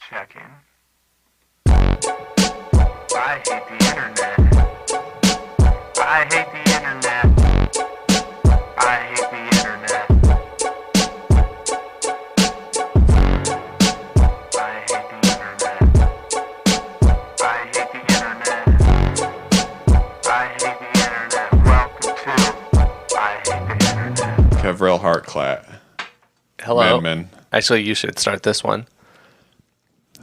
Checking. I hate the internet. I hate the internet. I hate the internet. I hate the internet. I hate the internet. I hate the internet. Welcome to I hate the internet. Kevrel Hartclat. Hello. Man. Actually, you should start this one.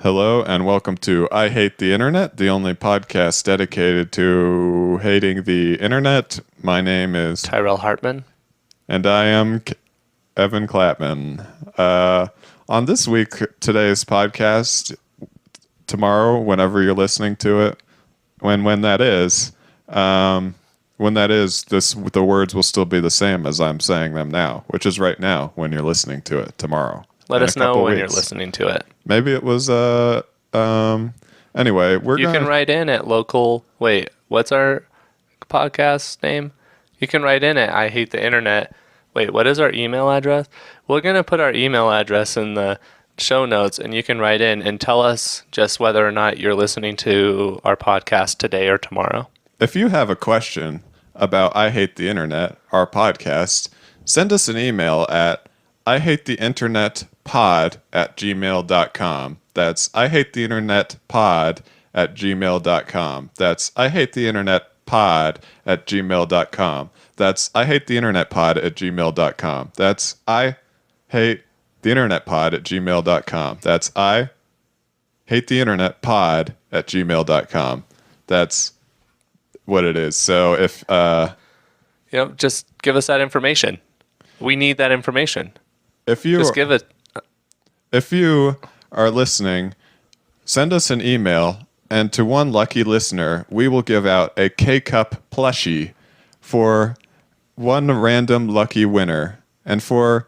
Hello and welcome to I Hate the Internet, the only podcast dedicated to hating the internet. My name is Tyrell Hartman. and I am Evan Clapman. On today's podcast, tomorrow, whenever you're listening to it, when that is, the words will still be the same as I'm saying them now, which is right now when you're listening to it tomorrow. Let us know when weeks. you're listening to it. Maybe it was anyway, You can write in at local. Wait, what's our podcast name? You can write in at I hate the internet. Wait, what is our email address? We're gonna put our email address in the show notes, and you can write in and tell us just whether or not you're listening to our podcast today or tomorrow. If you have a question about I Hate the Internet, our podcast, send us an email at ihatetheinternetpod@gmail.com. That's ihatetheinternetpod@gmail.com. That's ihatetheinternetpod@gmail.com. That's ihatetheinternetpod@gmail.com. That's ihatetheinternetpod@gmail.com. That's ihatetheinternetpod@gmail.com. That's what it is. So if Just give us that information. We need that information. if you Just give it. If you are listening, send us an email, and to one lucky listener, we will give out a K-Cup plushie for one random lucky winner. And for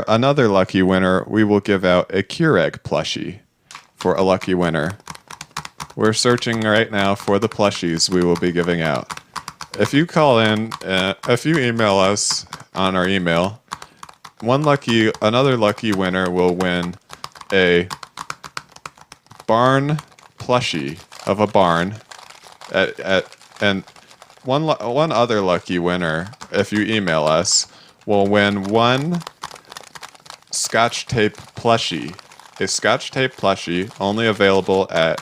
another lucky winner, we will give out a Keurig plushie for a lucky winner. We're searching right now for the plushies we will be giving out. If you call in, if you email us on our email, another lucky winner will win a barn plushie of a barn. And one other lucky winner, if you email us, will win one Scotch tape plushie. A Scotch tape plushie only available at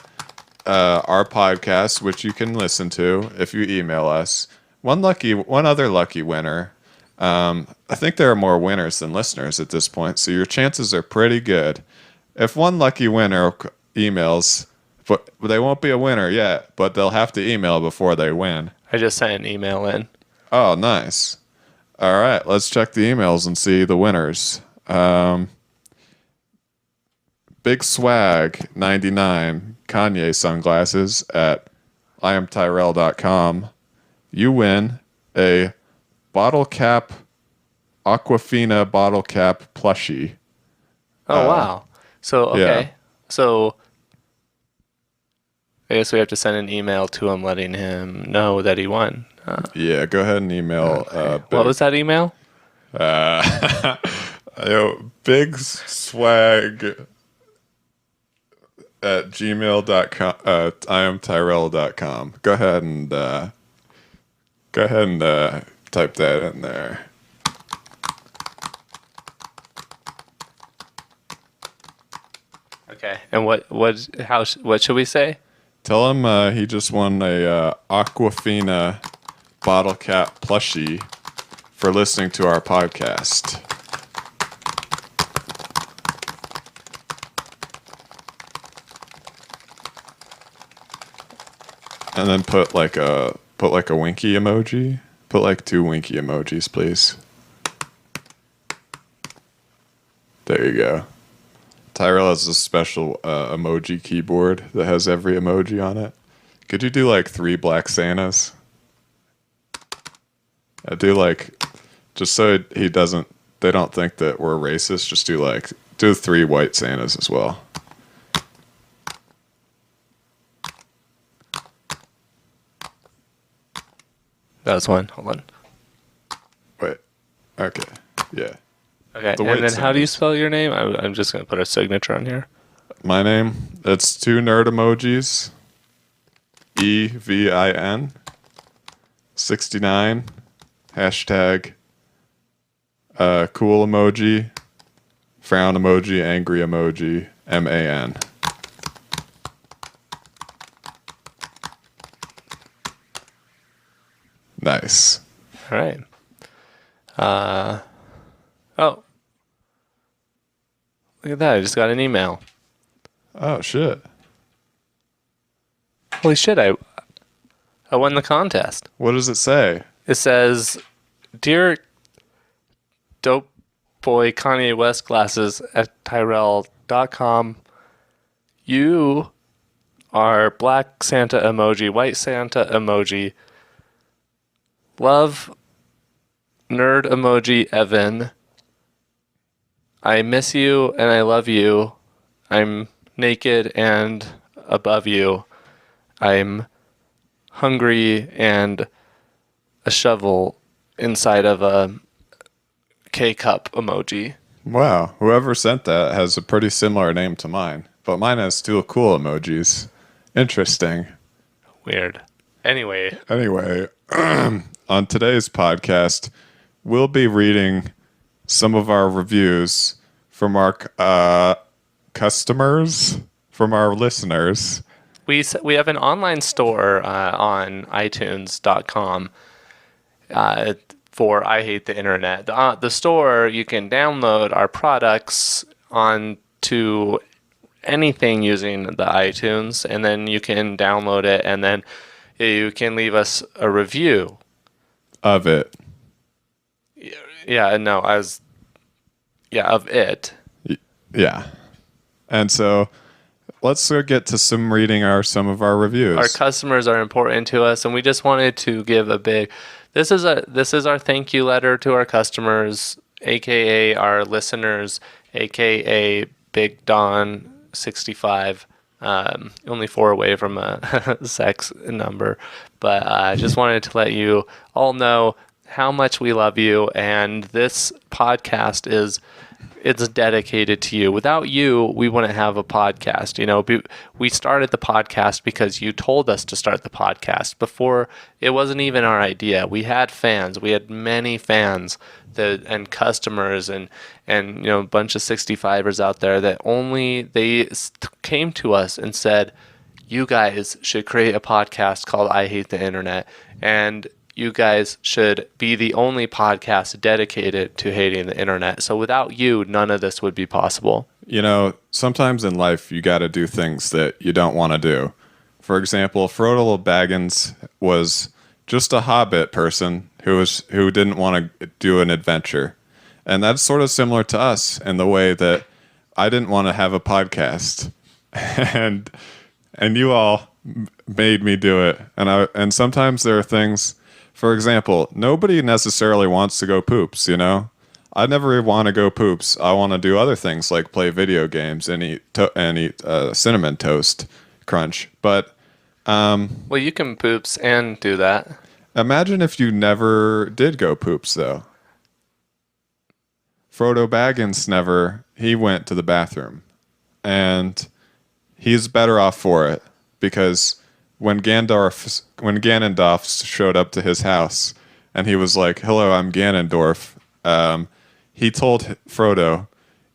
our podcast, which you can listen to if you email us. One other lucky winner. I think there are more winners than listeners at this point, so your chances are pretty good. If one lucky winner emails, but they won't be a winner yet, but they'll have to email before they win. I just sent an email in. Oh, nice. All right, let's check the emails and see the winners. Big Swag 99 Kanye sunglasses at IamTyrell.com. You win a bottle cap Aquafina bottle cap plushie. Oh, wow. So, okay. yeah. So, I guess we have to send an email to him letting him know that he won. Yeah, go ahead and email. What was that email? Big Swag at gmail.com. IamTyrell.com. Go ahead and type that in there. Okay. And what should we say? Tell him he just won a Aquafina bottle cap plushie for listening to our podcast. And then put like a winky emoji. Put like 2 winky emojis, please. There you go. Tyrell has a special emoji keyboard that has every emoji on it. Could you do like 3 black Santas? Just so they don't think that we're racist, just do 3 white Santas as well. That was one. Hold on. Wait. Okay. Yeah. Okay. The And white then how do you Santas. spell your name? I'm just going to put a signature on here. My name, it's 2 nerd emojis. EVIN 69 hashtag cool emoji, frown emoji, angry emoji, MAN. Nice. All right. Oh, look at that! I just got an email. Oh shit. Holy shit! I won the contest. What does it say? It says, "Dear Dope Boy Kanye West Glasses at Tyrell.com, you are Black Santa emoji, White Santa emoji, Love Nerd emoji Evan. I miss you and I love you. I'm naked and above you. I'm hungry and a shovel inside of a K-cup emoji." Wow, whoever sent that has a pretty similar name to mine, but mine has 2 cool emojis. Interesting. Weird. Anyway, Anyway, on today's podcast, we'll be reading some of our reviews from our customers, from our listeners. we have an online store on iTunes.com for I Hate the Internet. The store, you can download our products onto anything using the iTunes, and then you can download it, and then you can leave us a review Of it. of it. Yeah. And so let's get to some reading some of our reviews. Our customers are important to us, and we just wanted to give a big. This is our thank you letter to our customers, aka our listeners, aka Big Don 65. Only 4 away from a sex number, but I just wanted to let you all know how much we love you, and this podcast it's dedicated to you. Without you, we wouldn't have a podcast. You know, we started the podcast because you told us to start the podcast. Before, it wasn't even our idea. We had fans. We had many fans and customers and a bunch of 65ers out there that they came to us and said, you guys should create a podcast called I Hate the Internet, and you guys should be the only podcast dedicated to hating the internet. So without you, none of this would be possible. You know, sometimes in life you got to do things that you don't want to do. For example, Frodo Baggins was just a hobbit person who didn't want to do an adventure. And that's sort of similar to us in the way that I didn't want to have a podcast. and you all made me do it. And sometimes there are things. For example, nobody necessarily wants to go poops, you know? I never want to go poops. I want to do other things like play video games and eat cinnamon toast crunch. But well, you can poops and do that. Imagine if you never did go poops, though. Frodo Baggins he went to the bathroom. And he's better off for it because when Ganondorf showed up to his house and he was like, "Hello, I'm Ganondorf," he told Frodo,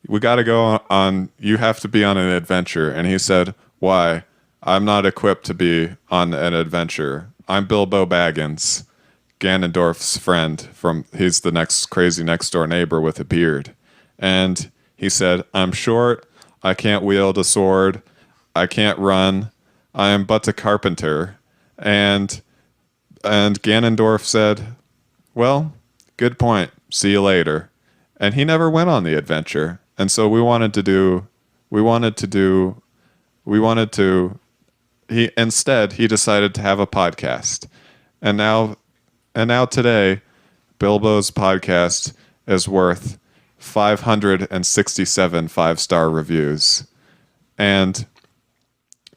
"We got to go on. You have to be on an adventure." And he said, "Why? I'm not equipped to be on an adventure. I'm Bilbo Baggins, Ganondorf's friend. He's the crazy next door neighbor with a beard." And he said, "I'm short. I can't wield a sword. I can't run. I am but a carpenter." And Ganondorf said, "Well, good point. See you later." And he never went on the adventure. And so instead he decided to have a podcast. And now today, Bilbo's podcast is worth 567 5-star reviews. And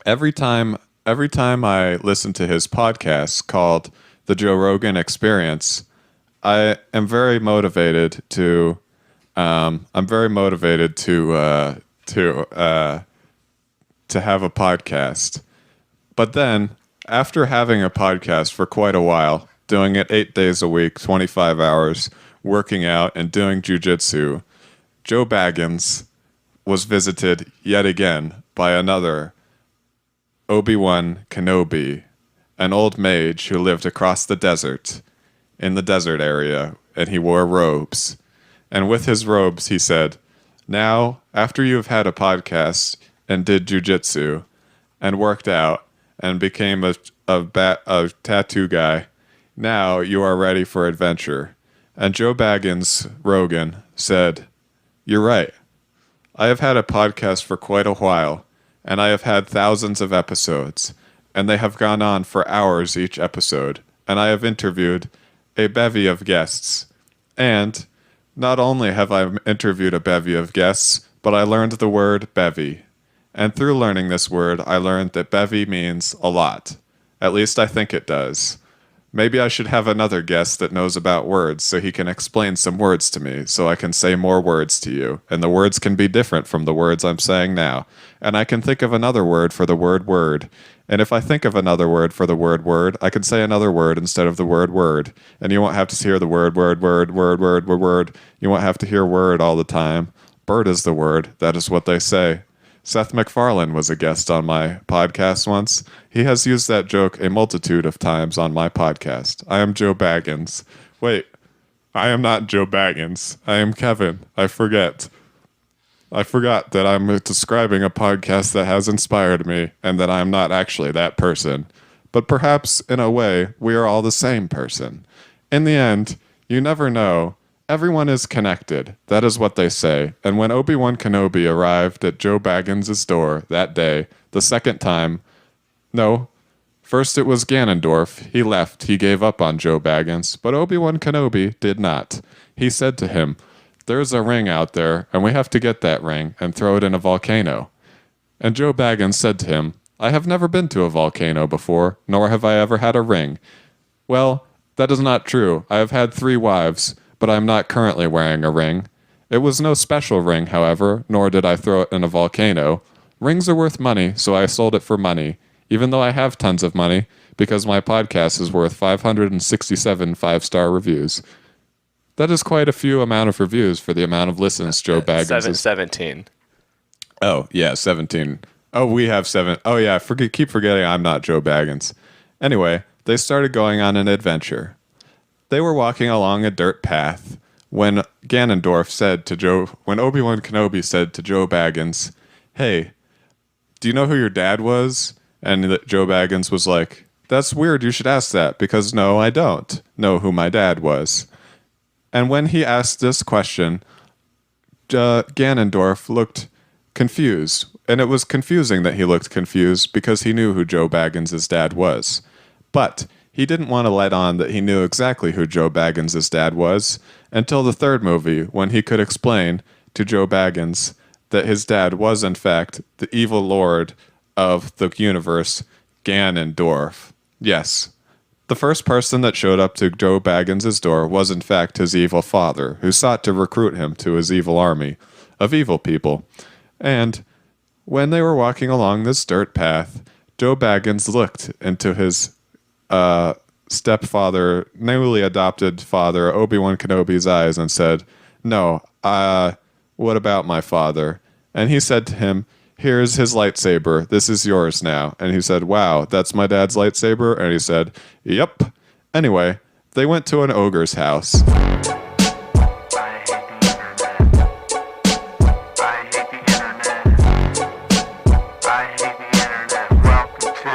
every time I listen to his podcast called The Joe Rogan Experience, I am very motivated to to have a podcast. But then, after having a podcast for quite a while, doing it 8 days a week, 25 hours, working out and doing jujitsu, Joe Baggins was visited yet again by another Obi-Wan Kenobi, an old mage who lived across the desert, in the desert area, and he wore robes. And with his robes, he said, "Now, after you have had a podcast and did jujitsu and worked out and became a tattoo guy, now you are ready for adventure." And Joe Baggins Rogan said, "You're right. I have had a podcast for quite a while, and I have had thousands of episodes, and they have gone on for hours each episode, and I have interviewed a bevy of guests. And not only have I interviewed a bevy of guests, but I learned the word bevy. And through learning this word, I learned that bevy means a lot. At least I think it does. Maybe I should have another guest that knows about words so he can explain some words to me so I can say more words to you. And the words can be different from the words I'm saying now. And I can think of another word for the word word. And if I think of another word for the word word, I can say another word instead of the word word. And you won't have to hear the word word word word word word word. You won't have to hear word all the time. Bird is the word. That is what they say." Seth MacFarlane was a guest on my podcast once. He has used that joke a multitude of times on my podcast. I am Joe Baggins. Wait, I am not Joe Baggins. I am Kevin. I forgot that I'm describing a podcast that has inspired me and that I'm not actually that person. But perhaps, in a way, we are all the same person. In the end, you never know. Everyone is connected. That is what they say. And when Obi-Wan Kenobi arrived at Joe Baggins' door that day, the second time, no, first it was Ganondorf. He left. He gave up on Joe Baggins. But Obi-Wan Kenobi did not. He said to him, "There's a ring out there, and we have to get that ring and throw it in a volcano." And Joe Baggins said to him, "I have never been to a volcano before, nor have I ever had a ring." "Well, that is not true. I have had 3 wives, but I am not currently wearing a ring. It was no special ring, however, nor did I throw it in a volcano. Rings are worth money, so I sold it for money, even though I have tons of money, because my podcast is worth 567 5-star reviews." That is quite a few amount of reviews for the amount of listens Joe Baggins is. 17. Oh, yeah, 17. Oh, we have 7. Oh, yeah, keep forgetting I'm not Joe Baggins. Anyway, they started going on an adventure. They were walking along a dirt path when Obi-Wan Kenobi said to Joe Baggins, "Hey, do you know who your dad was?" And Joe Baggins was like, "That's weird, you should ask that, because no, I don't know who my dad was." And when he asked this question, Ganondorf looked confused. And it was confusing that he looked confused because he knew who Joe Baggins' dad was. But he didn't want to let on that he knew exactly who Joe Baggins' dad was until the 3rd movie, when he could explain to Joe Baggins that his dad was, in fact, the evil lord of the universe, Ganondorf. Yes, the first person that showed up to Joe Baggins' door was, in fact, his evil father, who sought to recruit him to his evil army of evil people. And when they were walking along this dirt path, Joe Baggins looked into his stepfather, newly adopted father, Obi-Wan Kenobi's eyes and said, "No, what about my father?" And he said to him, "Here's his lightsaber. This is yours now." And he said, "Wow, that's my dad's lightsaber?" And he said, "Yep." Anyway, they went to an ogre's house. I hate the internet. I hate the internet. I hate the internet. Welcome to